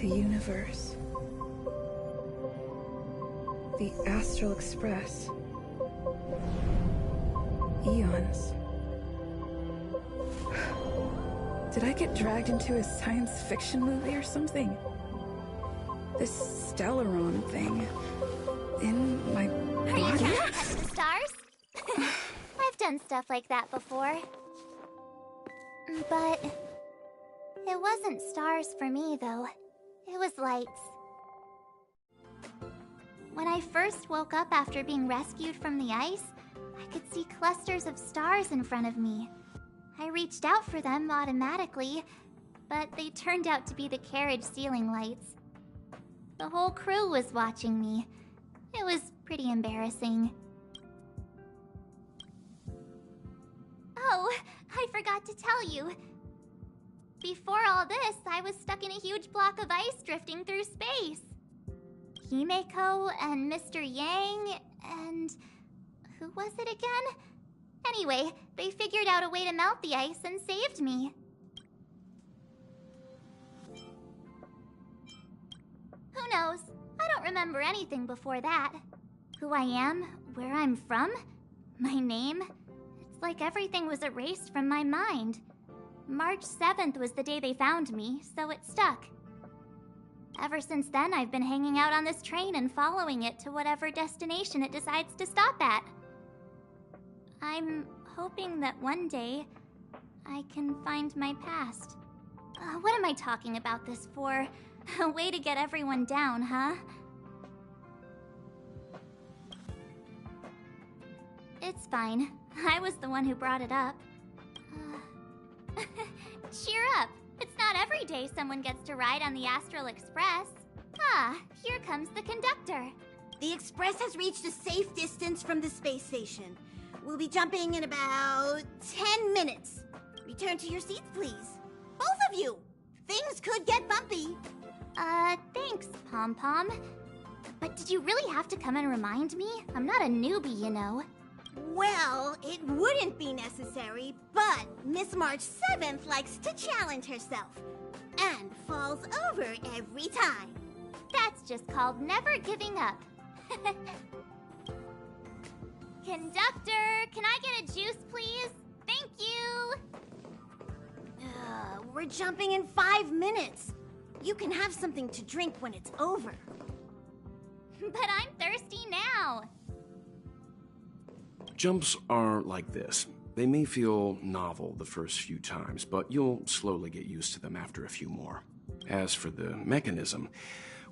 The universe. The Astral Express. Eons. Did I get dragged into a science fiction movie or something? This Stellaron thing in my body? Are you trying to touch the stars? I've done stuff like that before. But it wasn't stars for me, though. It was lights. When I first woke up after being rescued from the ice, I could see clusters of stars in front of me. I reached out for them automatically, but they turned out to be the carriage ceiling lights. The whole crew was watching me. It was pretty embarrassing. Oh, I forgot to tell you. Before all this, I was stuck in a huge block of ice drifting through space. Himeko and Mr. Yang and... who was it again? Anyway, they figured out a way to melt the ice and saved me. Who knows? I don't remember anything before that. Who I am, where I'm from, my name. It's like everything was erased from my mind. March 7th was the day they found me, so it stuck. Ever since then, I've been hanging out on this train and following it to whatever destination it decides to stop at. I'm hoping that one day I can find my past. What am I talking about this for? A way to get everyone down, huh? It's fine. I was the one who brought it up. Cheer up! It's not every day someone gets to ride on the Astral Express. Ah, here comes the conductor. The Express has reached a safe distance from the space station. We'll be jumping in about 10 minutes. Return to your seats, please. Both of you! Things could get bumpy. Thanks, Pom-Pom. But did you really have to come and remind me? I'm not a newbie, you know. Well, it wouldn't be necessary, but Miss March 7th likes to challenge herself. And falls over every time. That's just called never giving up. Conductor, can I get a juice, please? Thank you! We're jumping in 5 minutes. You can have something to drink when it's over. But I'm thirsty now. Jumps are like this. They may feel novel the first few times, but you'll slowly get used to them after a few more. As for the mechanism,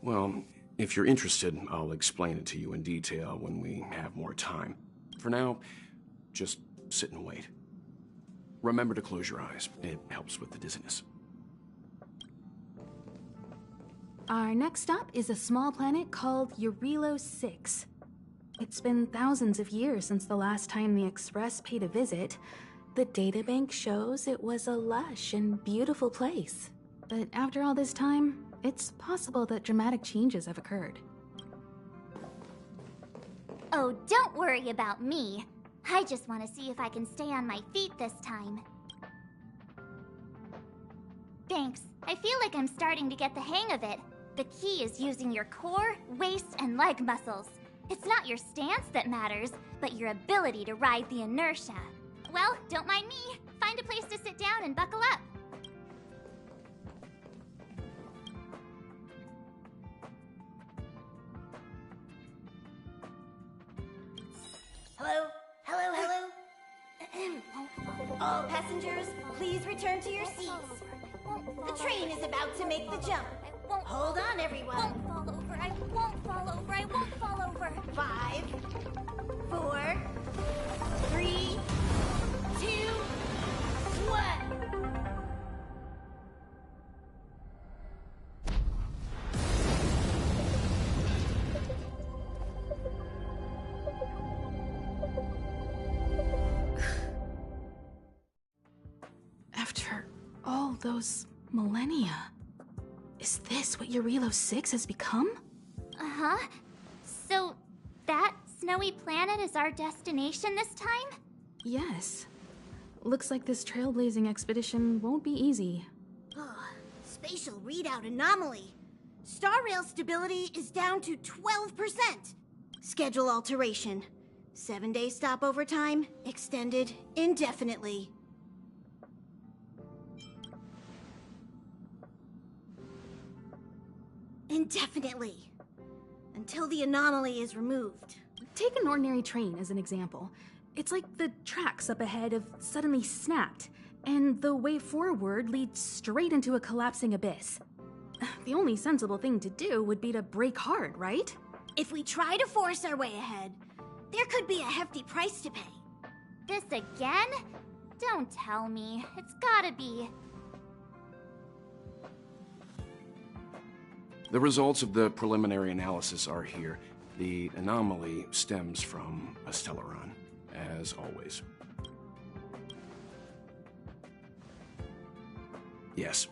well, if you're interested, I'll explain it to you in detail when we have more time. For now, just sit and wait. Remember to close your eyes. It helps with the dizziness. Our next stop is a small planet called Eurilo 6. It's been thousands of years since the last time the Express paid a visit. The databank shows it was a lush and beautiful place. But after all this time, it's possible that dramatic changes have occurred. Oh, don't worry about me. I just want to see if I can stay on my feet this time. Thanks. I feel like I'm starting to get the hang of it. The key is using your core, waist, and leg muscles. It's not your stance that matters, but your ability to ride the inertia. Well, don't mind me. Find a place to sit down and buckle up. Hello? Hello, hello? All passengers, please return to your seats. The train is about to make the jump. Hold on, everyone. I won't fall over. I won't fall over. I won't fall over. 5, 4, 3, 2, 1. After all those millennia, is this what Eurilo 6 has become? Uh-huh. So, that snowy planet is our destination this time? Yes. Looks like this trailblazing expedition won't be easy. Spatial readout anomaly. Star rail stability is down to 12%. Schedule alteration. 7-day stopover time extended indefinitely. Indefinitely. Until the anomaly is removed. Take an ordinary train as an example. It's like the tracks up ahead have suddenly snapped, and the way forward leads straight into a collapsing abyss. The only sensible thing to do would be to brake hard, right? If we try to force our way ahead, there could be a hefty price to pay. This again? Don't tell me. It's gotta be. The results of the preliminary analysis are here. The anomaly stems from a Stellaron, as always. Yes,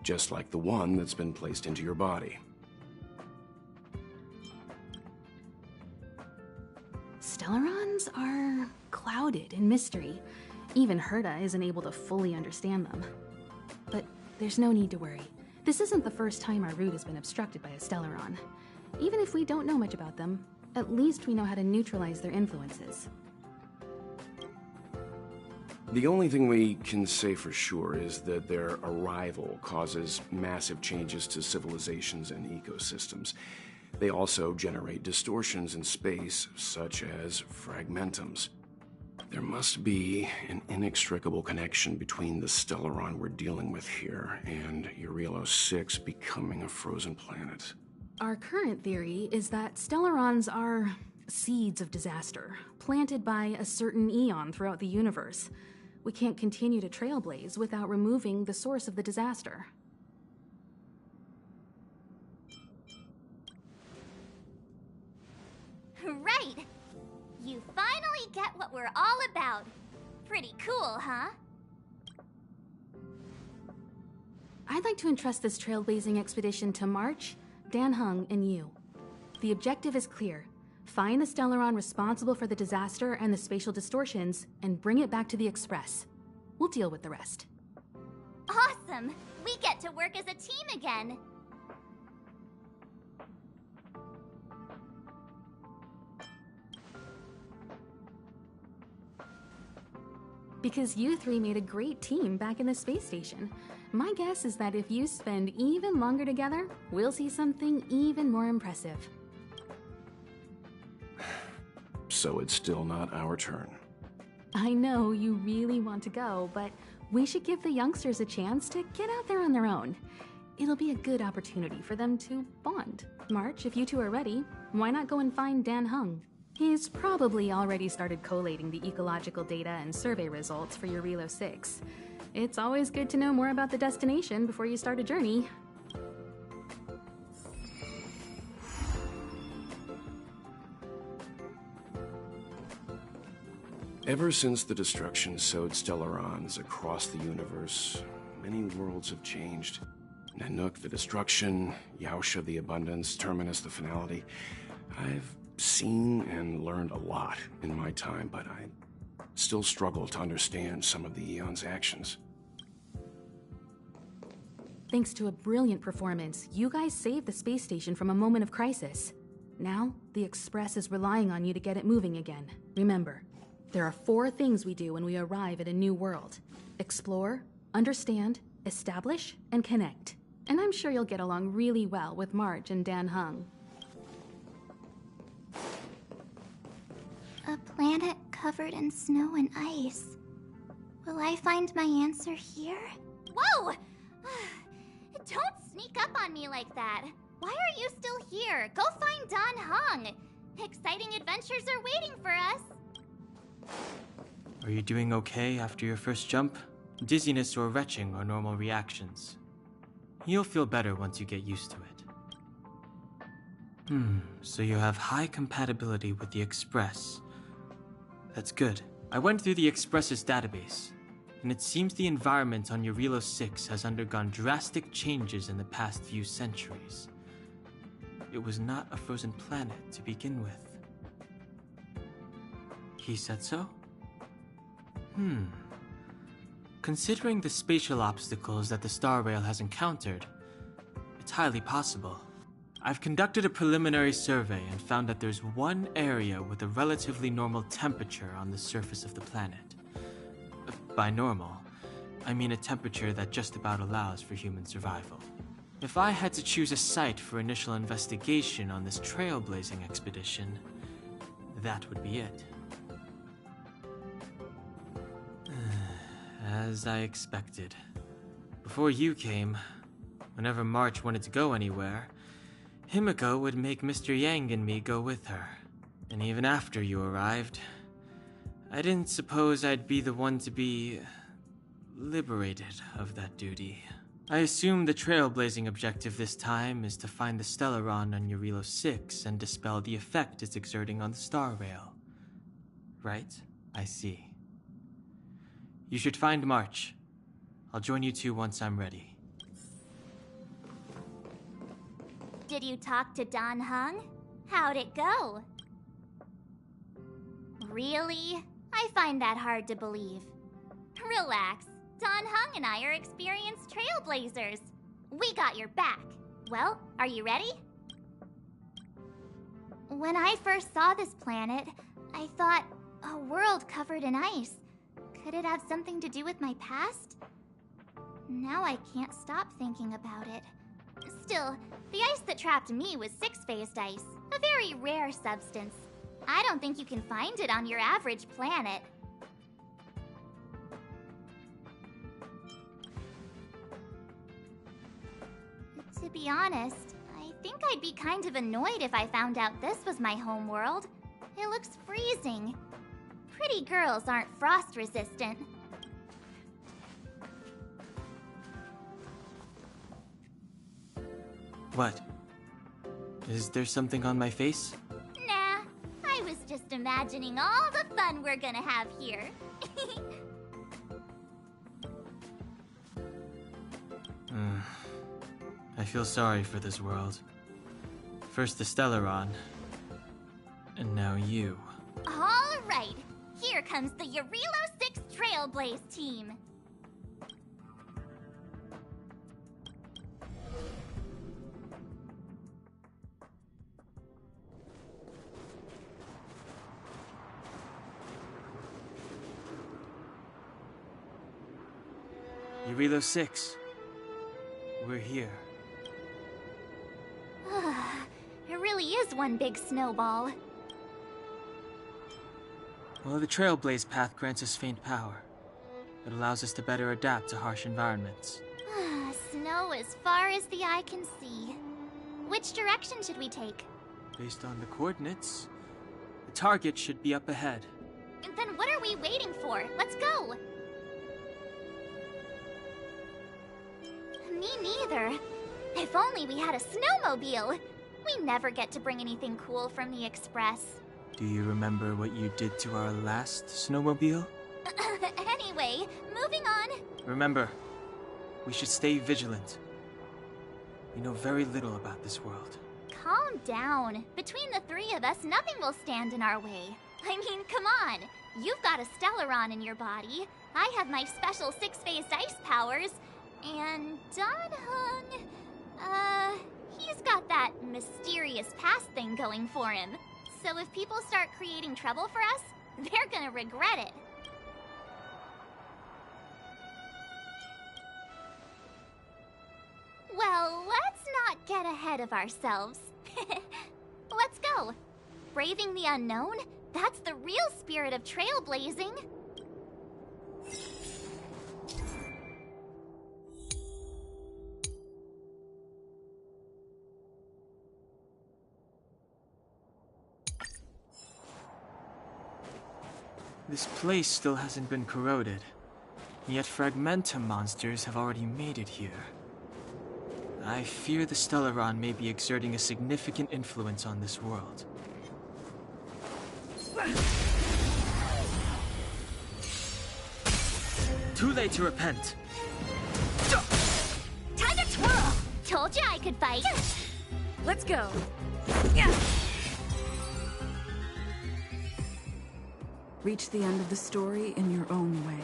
just like the one that's been placed into your body. Stellarons are clouded in mystery. Even Herta isn't able to fully understand them. But there's no need to worry. This isn't the first time our route has been obstructed by a Stellaron. Even if we don't know much about them, at least we know how to neutralize their influences. The only thing we can say for sure is that their arrival causes massive changes to civilizations and ecosystems. They also generate distortions in space, such as fragmentums. There must be an inextricable connection between the Stellaron we're dealing with here and Eurelos 6 becoming a frozen planet. Our current theory is that Stellarons are seeds of disaster, planted by a certain eon throughout the universe. We can't continue to trailblaze without removing the source of the disaster. Right! You finally get what we're all about. Pretty cool, huh? I'd like to entrust this trailblazing expedition to March, Dan Heng, and you. The objective is clear. Find the Stellaron responsible for the disaster and the spatial distortions, and bring it back to the Express. We'll deal with the rest. Awesome! We get to work as a team again! Because you three made a great team back in the space station. My guess is that if you spend even longer together, we'll see something even more impressive. So it's still not our turn. I know you really want to go, but we should give the youngsters a chance to get out there on their own. It'll be a good opportunity for them to bond. March, if you two are ready, why not go and find Dan Heng? He's probably already started collating the ecological data and survey results for Eurelos 6. It's always good to know more about the destination before you start a journey. Ever since the destruction sowed Stellarons across the universe, many worlds have changed. Nanook, the destruction, Yaosha, the abundance, Terminus, the finality. I've seen and learned a lot in my time, but I still struggle to understand some of the Eon's actions. Thanks to a brilliant performance, you guys saved the space station from a moment of crisis. Now, the Express is relying on you to get it moving again. Remember, there are 4 things we do when we arrive at a new world. Explore, understand, establish, and connect. And I'm sure you'll get along really well with March and Dan Heng. A planet covered in snow and ice. Will I find my answer here? Whoa! Don't sneak up on me like that. Why are you still here? Go find Dan Heng. Exciting adventures are waiting for us. Are you doing okay after your first jump? Dizziness or retching are normal reactions. You'll feel better once you get used to it. So you have high compatibility with the Express. That's good. I went through the Express's database, and it seems the environment on Eurelos 6 has undergone drastic changes in the past few centuries. It was not a frozen planet to begin with. He said so? Considering the spatial obstacles that the Star Rail has encountered, it's highly possible. I've conducted a preliminary survey and found that there's one area with a relatively normal temperature on the surface of the planet. By normal, I mean a temperature that just about allows for human survival. If I had to choose a site for initial investigation on this trailblazing expedition, that would be it. As I expected. Before you came, whenever March wanted to go anywhere, Himiko would make Mr. Yang and me go with her. And even after you arrived, I didn't suppose I'd be the one to be liberated of that duty. I assume the trailblazing objective this time is to find the Stellaron on Eurilo 6 and dispel the effect it's exerting on the Star Rail. Right? I see. You should find March. I'll join you two once I'm ready. Did you talk to Don Hung? How'd it go? Really? I find that hard to believe. Relax. Don Hung and I are experienced trailblazers. We got your back. Well, are you ready? When I first saw this planet, I thought, a world covered in ice. Could it have something to do with my past? Now I can't stop thinking about it. Still, the ice that trapped me was six-phased ice, a very rare substance. I don't think you can find it on your average planet. To be honest, I think I'd be kind of annoyed if I found out this was my home world. It looks freezing. Pretty girls aren't frost-resistant. What? Is there something on my face? Nah, I was just imagining all the fun we're gonna have here. I feel sorry for this world. First the Stellaron, and now you. All right, here comes the Eurilo 6 Trailblaze team. Eurilo 6. We're here. It really is one big snowball. Well, the Trailblaze path grants us faint power. It allows us to better adapt to harsh environments. Snow as far as the eye can see. Which direction should we take? Based on the coordinates, the target should be up ahead. Then what are we waiting for? Let's go! Me neither. If only we had a snowmobile. We never get to bring anything cool from the Express. Do you remember what you did to our last snowmobile? Anyway, moving on. Remember, we should stay vigilant. We know very little about this world. Calm down. Between the three of us, nothing will stand in our way. I mean, come on. You've got a Stellaron in your body. I have my special six-phased ice powers. And Don Hung, he's got that mysterious past thing going for him. So if people start creating trouble for us, they're gonna regret it. Well, let's not get ahead of ourselves. Let's go. Braving the unknown? That's the real spirit of trailblazing. This place still hasn't been corroded, yet Fragmentum monsters have already made it here. I fear the Stellaron may be exerting a significant influence on this world. Too late to repent. Time to twirl! Told you I could fight. Let's go. Yeah. Reach the end of the story in your own way.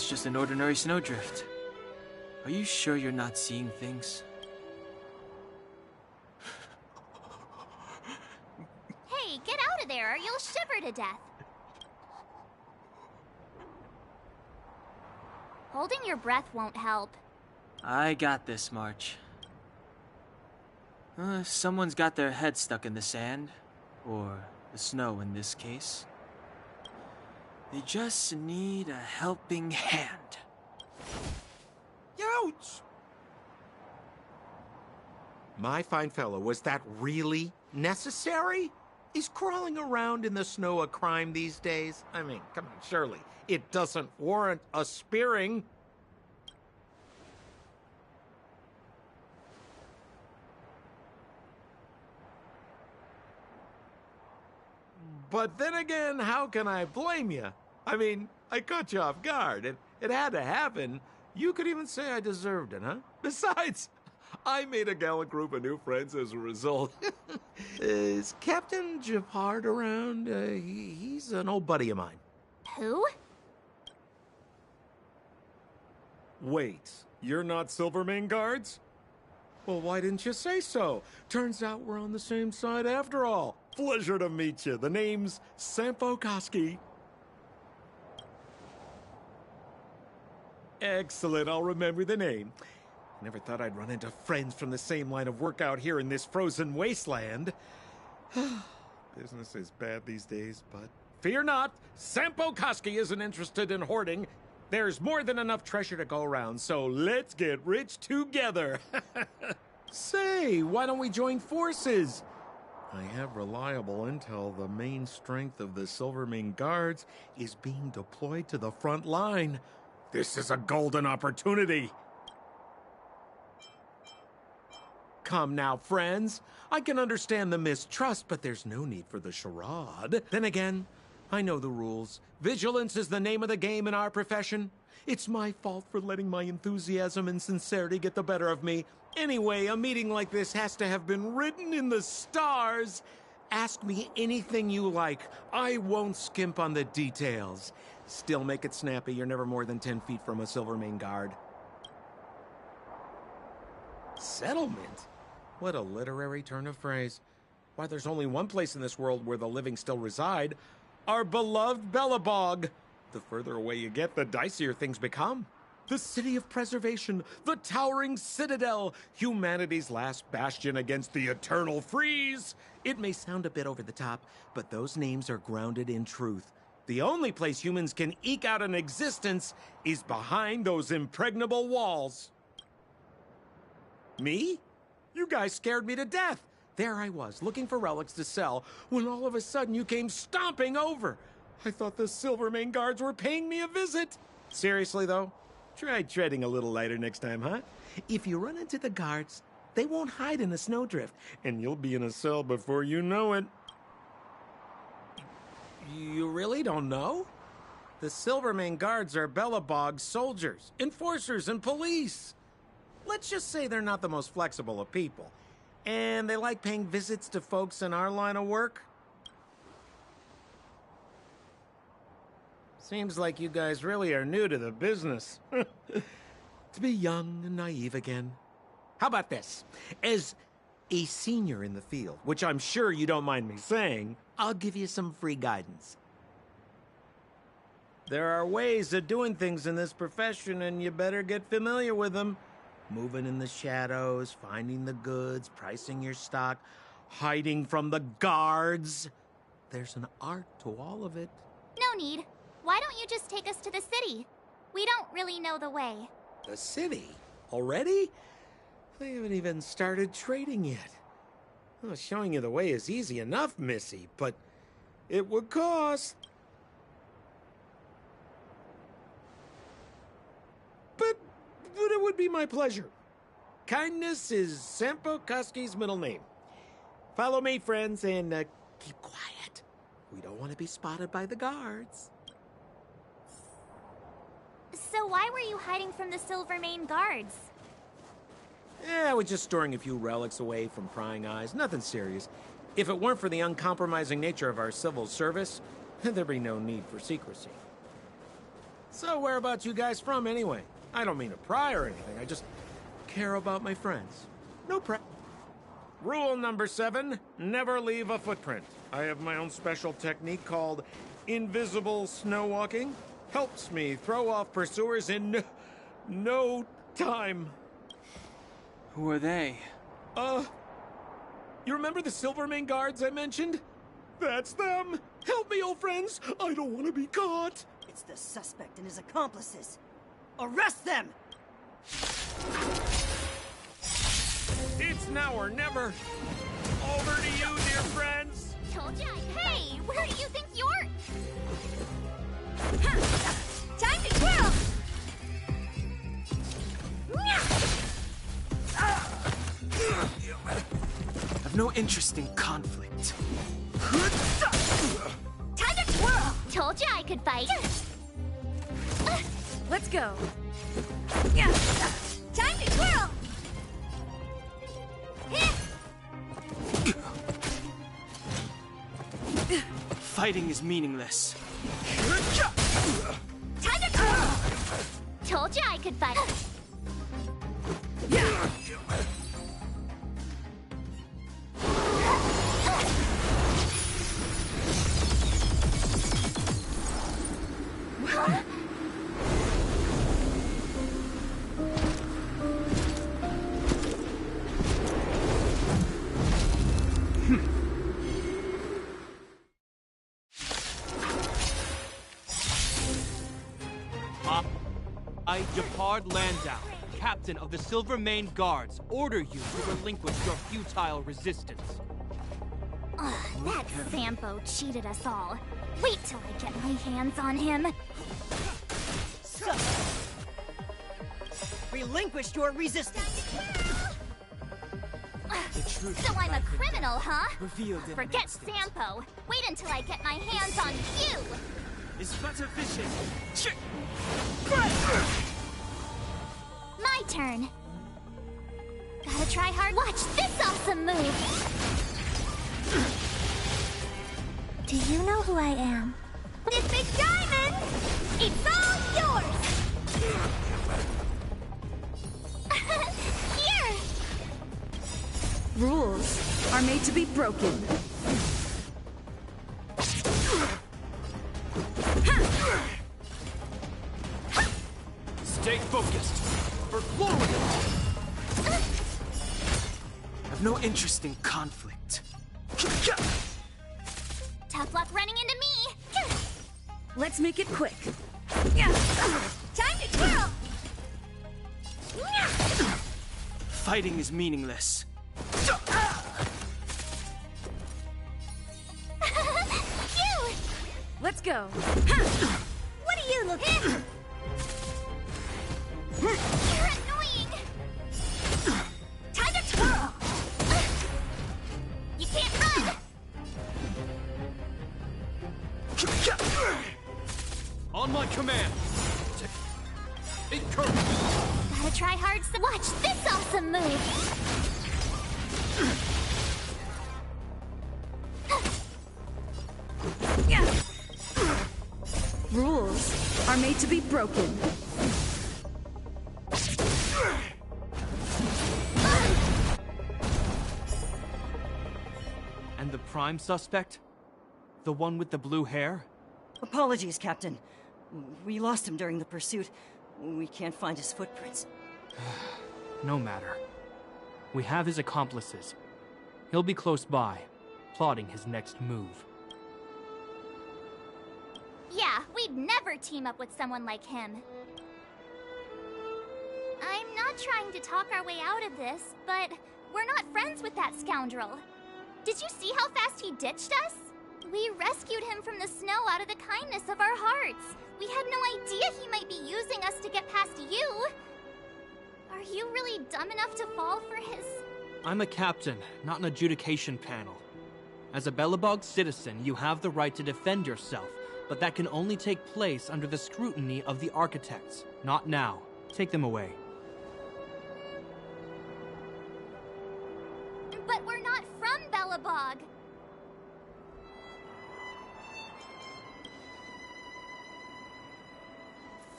It's just an ordinary snowdrift. Are you sure you're not seeing things? Hey, get out of there or you'll shiver to death. Holding your breath won't help. I got this, March. Someone's got their head stuck in the sand, or the snow in this case. They just need a helping hand. Ouch! My fine fellow, was that really necessary? Is crawling around in the snow a crime these days? I mean, come on, surely. It doesn't warrant a spearing. But then again, how can I blame you? I mean, I caught you off guard. It had to happen. You could even say I deserved it, huh? Besides, I made a gallant group of new friends as a result. Is Captain Japard around? He's an old buddy of mine. Who? Wait, you're not Silvermane guards? Well, why didn't you say so? Turns out we're on the same side after all. Pleasure to meet you. The name's Sampo Koski. Excellent, I'll remember the name. Never thought I'd run into friends from the same line of work out here in this frozen wasteland. Business is bad these days, but fear not. Sampo Koski isn't interested in hoarding. There's more than enough treasure to go around, so let's get rich together. Say, why don't we join forces? I have reliable intel the main strength of the Silvermane Guards is being deployed to the front line. This is a golden opportunity. Come now, friends. I can understand the mistrust, but there's no need for the charade. Then again, I know the rules. Vigilance is the name of the game in our profession. It's my fault for letting my enthusiasm and sincerity get the better of me. Anyway, a meeting like this has to have been written in the stars. Ask me anything you like. I won't skimp on the details. Still make it snappy. You're never more than 10 feet from a Silvermane guard. Settlement? What a literary turn of phrase. Why, there's only one place in this world where the living still reside. Our beloved Belobog. The further away you get, the dicier things become. The city of preservation, the towering citadel, humanity's last bastion against the eternal freeze. It may sound a bit over the top, but those names are grounded in truth. The only place humans can eke out an existence is behind those impregnable walls. Me? You guys scared me to death. There I was, looking for relics to sell, when all of a sudden you came stomping over. I thought the Silvermane guards were paying me a visit. Seriously, though, try treading a little lighter next time, huh? If you run into the guards, they won't hide in a snowdrift, and you'll be in a cell before you know it. You really don't know? The Silvermane guards are Belobog soldiers, enforcers, and police. Let's just say they're not the most flexible of people. And they like paying visits to folks in our line of work. Seems like you guys really are new to the business. To be young and naive again. How about this? As a senior in the field, which I'm sure you don't mind me saying, I'll give you some free guidance. There are ways of doing things in this profession, and you better get familiar with them. Moving in the shadows, finding the goods, pricing your stock, hiding from the guards. There's an art to all of it. No need. Why don't you just take us to the city? We don't really know the way. The city? Already? I haven't even started trading yet. Well, showing you the way is easy enough, Missy, but it would cost. But it would be my pleasure. Kindness is Sampo Koski's middle name. Follow me, friends, and keep quiet. We don't want to be spotted by the guards. So why were you hiding from the Silvermane guards? I was just storing a few relics away from prying eyes. Nothing serious. If it weren't for the uncompromising nature of our civil service, there'd be no need for secrecy. So whereabouts you guys from, anyway? I don't mean to pry or anything, I just care about my friends. No pre- Rule number 7, never leave a footprint. I have my own special technique called invisible snow walking. Helps me throw off pursuers in no time. Who are they? You remember the Silvermane guards I mentioned? That's them! Help me, old friends! I don't want to be caught! It's the suspect and his accomplices. Arrest them! It's now or never. Over to you, dear friends. Told ya. Hey, where do you think you're? Time to twirl! I've no interest in conflict. Time to twirl! Told ya I could fight. Let's go. Time to twirl! Fighting is meaningless. Time to twirl! Told ya I could fight. I, Japard Landau, captain of the Silvermane Guards, order you to relinquish your futile resistance. That Sampo cheated us all. Wait till I get my hands on him. Relinquish your resistance. So I'm a criminal, huh? Revealed in Forget Sampo. Wait until I get my hands on you. It's not efficient. My turn. Gotta try hard. Watch this awesome move. Do you know who I am? This big diamond! It's all yours! Here! Rules are made to be broken. Stay focused. For glory! I've no interest in conflict. Tough luck running into me! Let's make it quick. Time to twirl! Fighting is meaningless. Cute! Let's go. What are you looking? You're annoying! Time to twirl! You can't run! On my command! Take courage! Gotta try hard to watch this awesome move! Rules are made to be broken. And the prime suspect? The one with the blue hair? Apologies, Captain. We lost him during the pursuit. We can't find his footprints. No matter. We have his accomplices. He'll be close by, plotting his next move. Yeah, we'd never team up with someone like him. I'm not trying to talk our way out of this, but we're not friends with that scoundrel. Did you see how fast he ditched us? We rescued him from the snow out of the kindness of our hearts. We had no idea he might be using us to get past you. Are you really dumb enough to fall for his... I'm a captain, not an adjudication panel. As a Belobog citizen, you have the right to defend yourself, but that can only take place under the scrutiny of the architects. Not now. Take them away. But we're not from Belobog.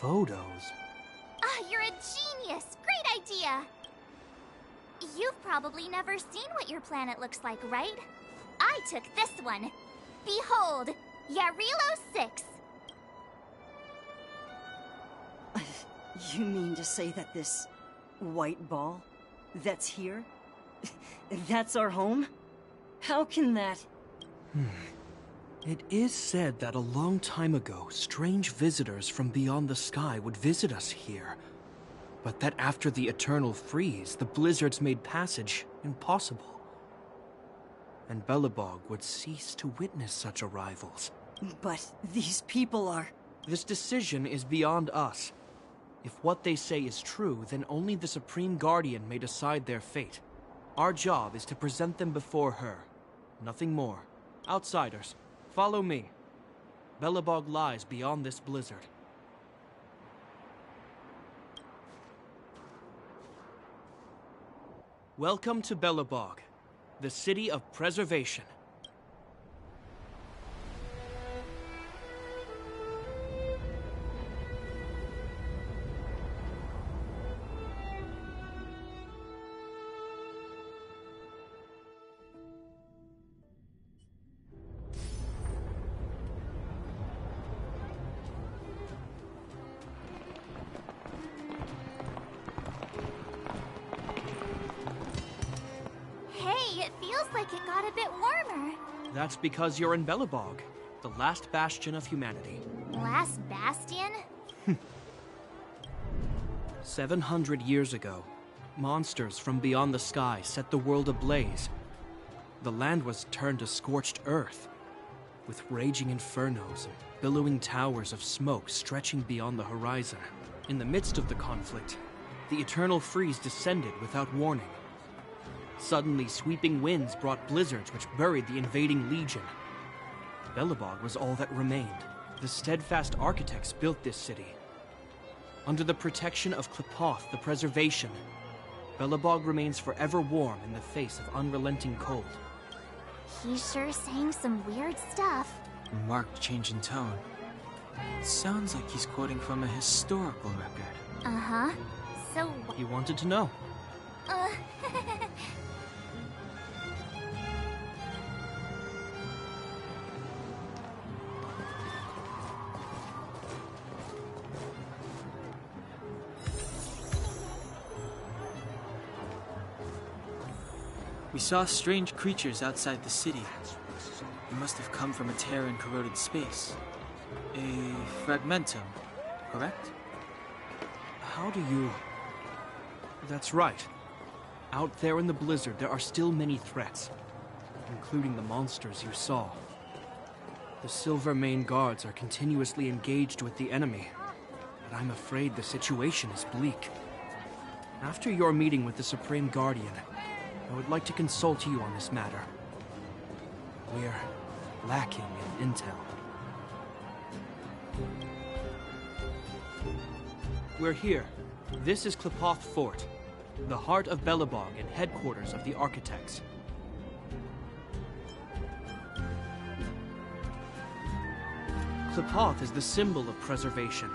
Photos? Ah, you're a genius! Great idea! You've probably never seen what your planet looks like, right? I took this one. Behold, Yarilo 6. You mean to say that this white ball that's here, that's our home? How can that... It is said that a long time ago, strange visitors from beyond the sky would visit us here. But that after the eternal freeze, the blizzards made passage impossible. And Belobog would cease to witness such arrivals. But these people are... This decision is beyond us. If what they say is true, then only the Supreme Guardian may decide their fate. Our job is to present them before her. Nothing more. Outsiders, follow me. Belobog lies beyond this blizzard. Welcome to Belobog, the city of preservation. It got a bit warmer. That's because you're in Belobog, the last bastion of humanity. Last bastion? 700 years ago, monsters from beyond the sky set the world ablaze. The land was turned to scorched earth, with raging infernos and billowing towers of smoke stretching beyond the horizon. In the midst of the conflict, the eternal freeze descended without warning. Suddenly, sweeping winds brought blizzards which buried the invading legion. Belobog was all that remained. The steadfast architects built this city. Under the protection of Klepoth, the preservation, Belobog remains forever warm in the face of unrelenting cold. He's sure saying some weird stuff. A marked change in tone. It sounds like he's quoting from a historical record. Uh-huh. So... You wanted to know. We saw strange creatures outside the city. They must have come from a tear in corroded space. A fragmentum, correct? How do you... That's right. Out there in the blizzard, there are still many threats, including the monsters you saw. The Silvermane guards are continuously engaged with the enemy, but I'm afraid the situation is bleak. After your meeting with the Supreme Guardian, I would like to consult you on this matter. We're lacking in intel. We're here. This is Klepoth Fort, the heart of Belobog and headquarters of the architects. Klepoth is the symbol of preservation.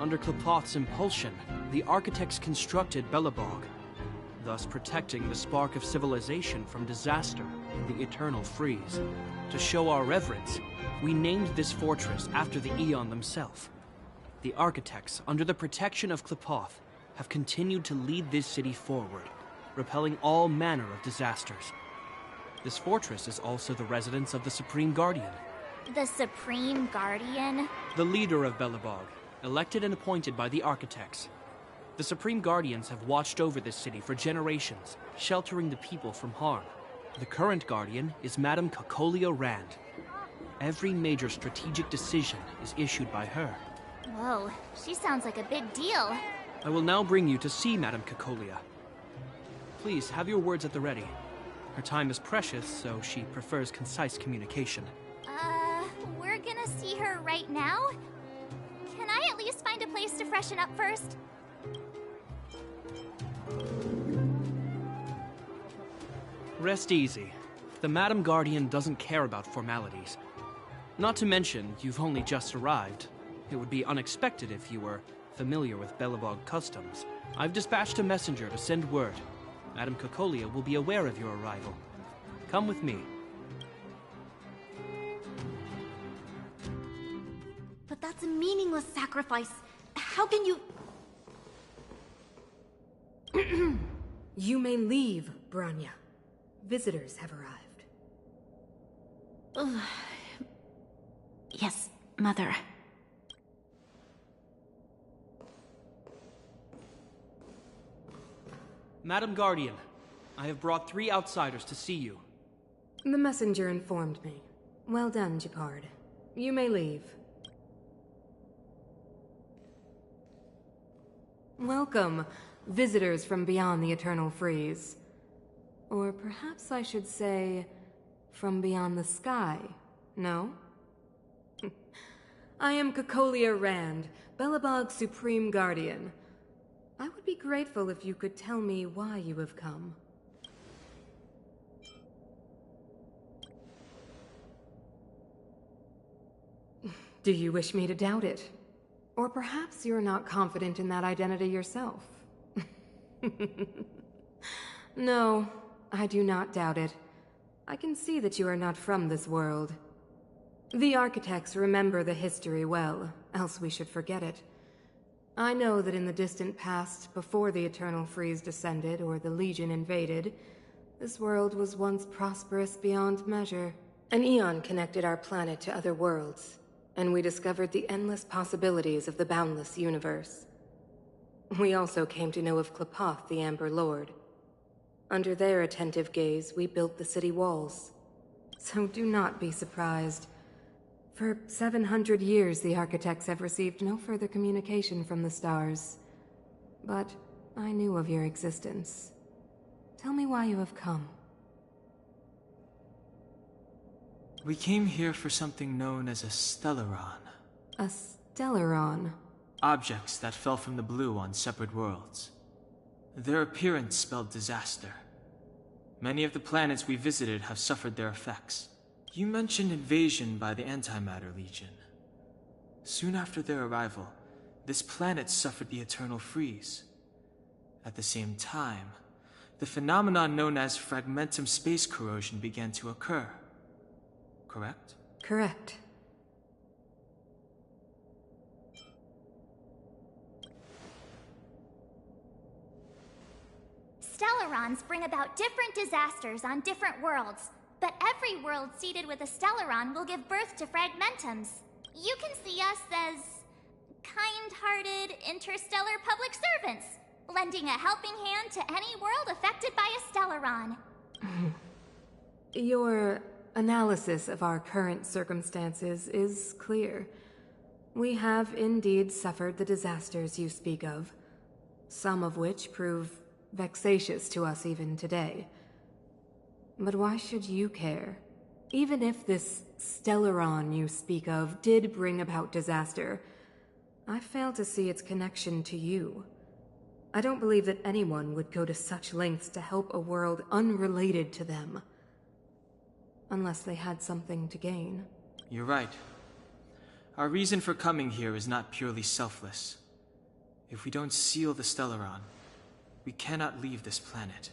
Under Klepoth's impulsion, the architects constructed Belobog, thus protecting the spark of civilization from disaster and the eternal freeze. To show our reverence, we named this fortress after the Aeon themselves. The architects, under the protection of Klepoth, have continued to lead this city forward, repelling all manner of disasters. This fortress is also the residence of the Supreme Guardian. The Supreme Guardian? The leader of Belobog, elected and appointed by the architects. The Supreme Guardians have watched over this city for generations, sheltering the people from harm. The current Guardian is Madame Kakolia Rand. Every major strategic decision is issued by her. Whoa, she sounds like a big deal. I will now bring you to see Madame Kakolia. Please, have your words at the ready. Her time is precious, so she prefers concise communication. We're gonna see her right now? Can I at least find a place to freshen up first? Rest easy. The Madam Guardian doesn't care about formalities. Not to mention, you've only just arrived. It would be unexpected if you were familiar with Belobog customs. I've dispatched a messenger to send word. Madame Cocolia will be aware of your arrival. Come with me. But that's a meaningless sacrifice. How can you... You may leave, Branya. Visitors have arrived. Yes, Mother. Madam Guardian, I have brought 3 outsiders to see you. The messenger informed me. Well done, Gepard. You may leave. Welcome, visitors from beyond the Eternal Freeze. Or perhaps I should say, from beyond the sky, no? I am Cocolia Rand, Belobog's Supreme Guardian. I would be grateful if you could tell me why you have come. Do you wish me to doubt it? Or perhaps you're not confident in that identity yourself. No, I do not doubt it. I can see that you are not from this world. The architects remember the history well, else we should forget it. I know that in the distant past, before the Eternal Freeze descended or the Legion invaded, this world was once prosperous beyond measure. An eon connected our planet to other worlds, and we discovered the endless possibilities of the boundless universe. We also came to know of Klapoth, the Amber Lord. Under their attentive gaze, we built the city walls. So do not be surprised. For 700 years, the architects have received no further communication from the stars. But I knew of your existence. Tell me why you have come. We came here for something known as a Stellaron. A Stellaron? Objects that fell from the blue on separate worlds. Their appearance spelled disaster. Many of the planets we visited have suffered their effects. You mentioned invasion by the Antimatter Legion. Soon after their arrival, this planet suffered the Eternal Freeze. At the same time, the phenomenon known as fragmentum space corrosion began to occur. Correct? Correct. Stellarons bring about different disasters on different worlds, but every world seeded with a Stellaron will give birth to fragmentums. You can see us as kind-hearted interstellar public servants, lending a helping hand to any world affected by a Stellaron. Your analysis of our current circumstances is clear. We have indeed suffered the disasters you speak of, some of which prove vexatious to us even today. But why should you care? Even if this Stellaron you speak of did bring about disaster, I fail to see its connection to you. I don't believe that anyone would go to such lengths to help a world unrelated to them. Unless they had something to gain. You're right. Our reason for coming here is not purely selfless. If we don't seal the Stellaron, we cannot leave this planet.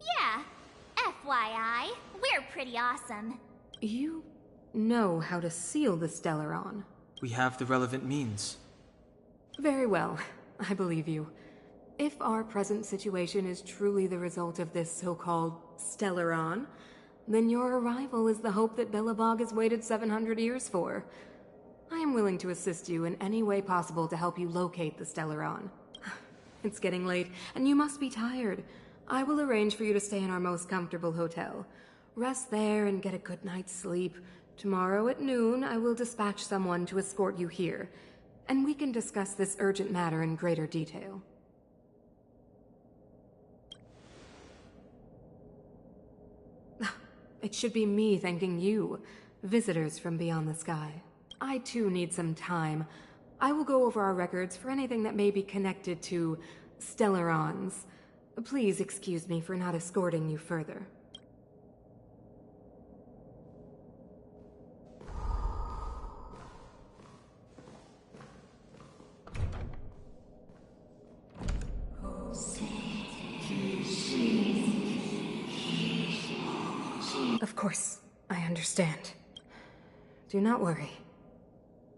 Yeah, FYI, we're pretty awesome. You know how to seal the Stellaron. We have the relevant means. Very well, I believe you. If our present situation is truly the result of this so-called Stellaron, then your arrival is the hope that Belobog has waited 700 years for. I am willing to assist you in any way possible to help you locate the Stellaron. It's getting late, and you must be tired. I will arrange for you to stay in our most comfortable hotel. Rest there and get a good night's sleep. Tomorrow at noon, I will dispatch someone to escort you here, and we can discuss this urgent matter in greater detail. It should be me thanking you, visitors from beyond the sky. I too need some time. I will go over our records for anything that may be connected to Stellarons. Please excuse me for not escorting you further. course, I understand. Do not worry.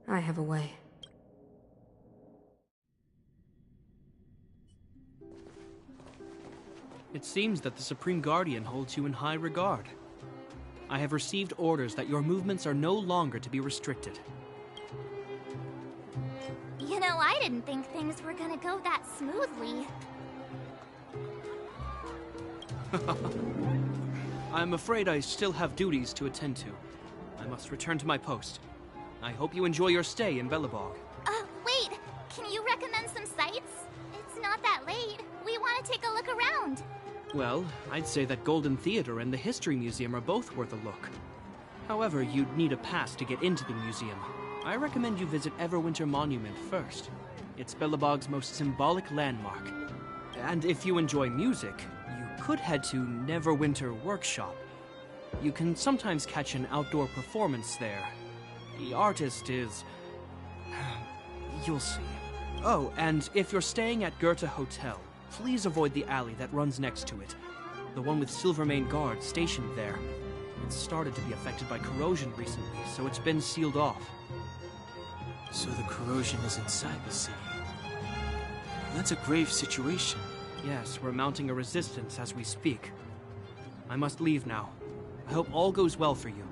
I have a way. It seems that the Supreme Guardian holds you in high regard. I have received orders that your movements are no longer to be restricted. You know, I didn't think things were gonna go that smoothly. I'm afraid I still have duties to attend to. I must return to my post. I hope you enjoy your stay in Belobog. Wait! Can you recommend some sites? It's not that late. We want to take a look around. Well, I'd say that Golden Theater and the History Museum are both worth a look. However, you'd need a pass to get into the museum. I recommend you visit Everwinter Monument first. It's Belobog's most symbolic landmark. And if you enjoy music, you could head to Neverwinter Workshop. You can sometimes catch an outdoor performance there. The artist is... you'll see. Oh, and if you're staying at Goethe Hotel, please avoid the alley that runs next to it. The one with Silvermane guards stationed there. It's started to be affected by corrosion recently, so it's been sealed off. So the corrosion is inside the city. That's a grave situation. Yes, we're mounting a resistance as we speak. I must leave now. I hope all goes well for you.